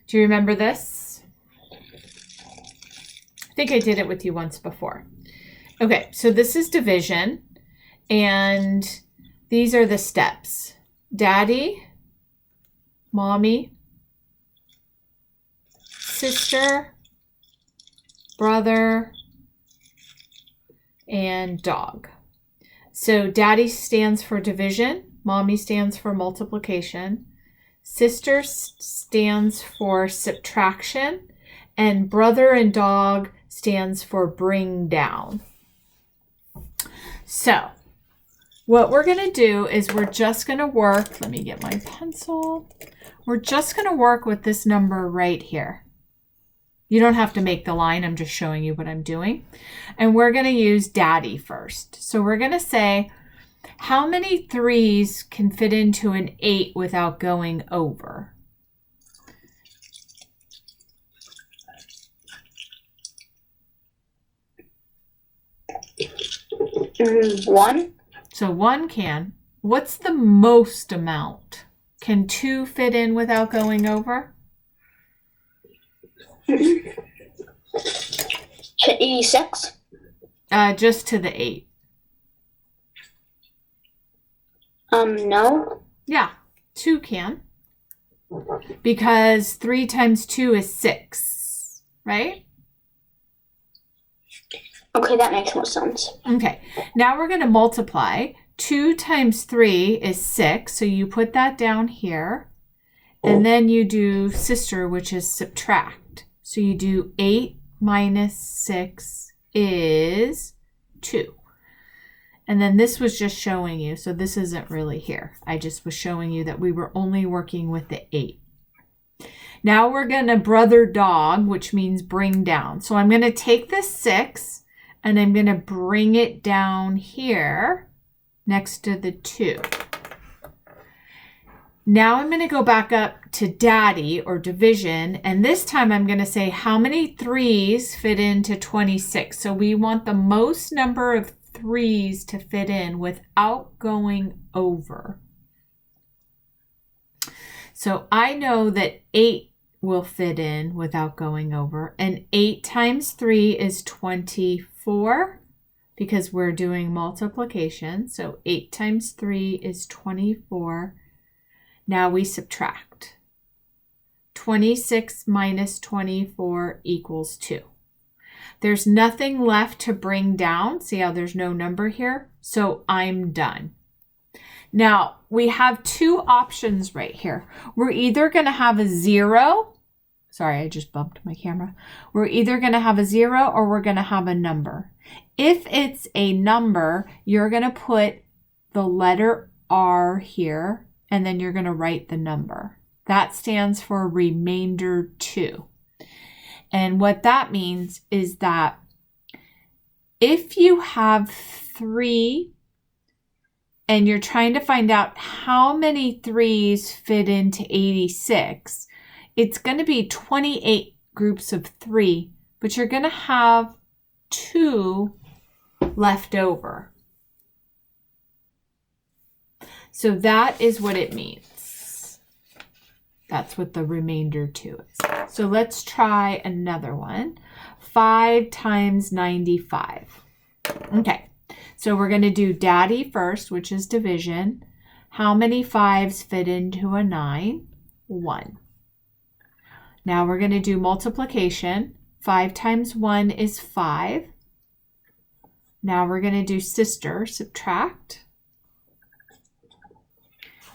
Do you remember this? I think I did it with you once before. Okay, so this is division, and these are the steps. Daddy, mommy, sister, brother, and dog. So daddy stands for division, mommy stands for multiplication, sister stands for subtraction, and brother and dog stands for bring down. So what we're going to do is we're just going to work, let me get my pencil. We're just going to work with this number right here. You don't have to make the line, I'm just showing you what I'm doing. And we're going to use daddy first. So we're going to say, how many 3s can fit into an 8 without going over? One. So 1 can. What's the most amount? Can 2 fit in without going over? 86. Just to the 8. No. Yeah, 2 can. Because 3 times 2 is 6, right? Okay, that makes more sense. Okay, now we're going to multiply. 2 times 3 is 6, so you put that down here. And then you do sister, which is subtract. So you do 8 minus 6 is 2. And then this was just showing you, so this isn't really here. I just was showing you that we were only working with the 8. Now we're going to brother dog, which means bring down. So I'm going to take this 6 and I'm going to bring it down here next to the 2. Now I'm going to go back up to daddy or division, and this time I'm going to say how many 3s fit into 26. So we want the most number of 3s to fit in without going over. So I know that 8 will fit in without going over, and 8 times 3 is 24 because we're doing multiplication. So 8 times 3 is 24. Now we subtract. 26 minus 24 equals 2. There's nothing left to bring down. See how there's no number here? So I'm done. Now, we have 2 options right here. We're either going to have a 0. Sorry, I just bumped my camera. We're either going to have a 0 or we're going to have a number. If it's a number, you're going to put the letter R here, and then you're going to write the number. That stands for remainder 2. And what that means is that if you have 3 and you're trying to find out how many 3s fit into 86, it's going to be 28 groups of 3, but you're going to have 2 left over. So that is what it means. That's what the remainder 2 is. So let's try another one. 5 times 95. Okay, so we're going to do daddy first, which is division. How many 5s fit into a 9? 1. Now we're going to do multiplication. 5 times 1 is 5. Now we're going to do sister, subtract.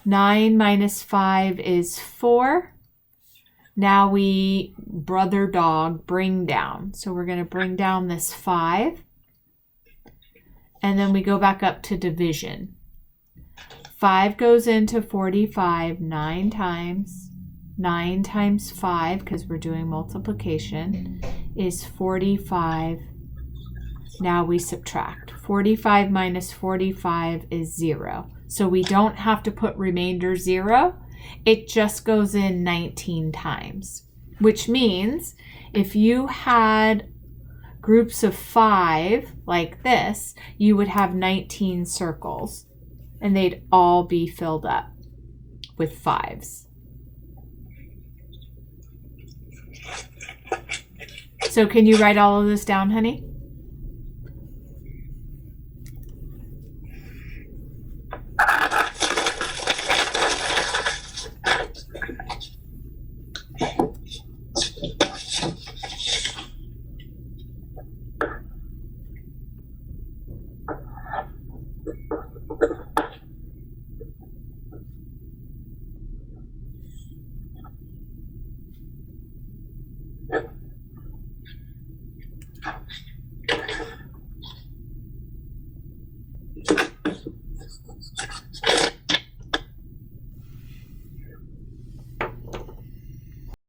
9 minus 5 is 4. Now we brother dog bring down. So we're going to bring down this 5. And then we go back up to division. 5 goes into 45 9 times. 9 times 5, because we're doing multiplication, is 45. Now we subtract. 45 minus 45 is 0. So we don't have to put remainder 0. It just goes in 19 times, which means if you had groups of 5 like this, you would have 19 circles and they'd all be filled up with 5s. So can you write all of this down, honey?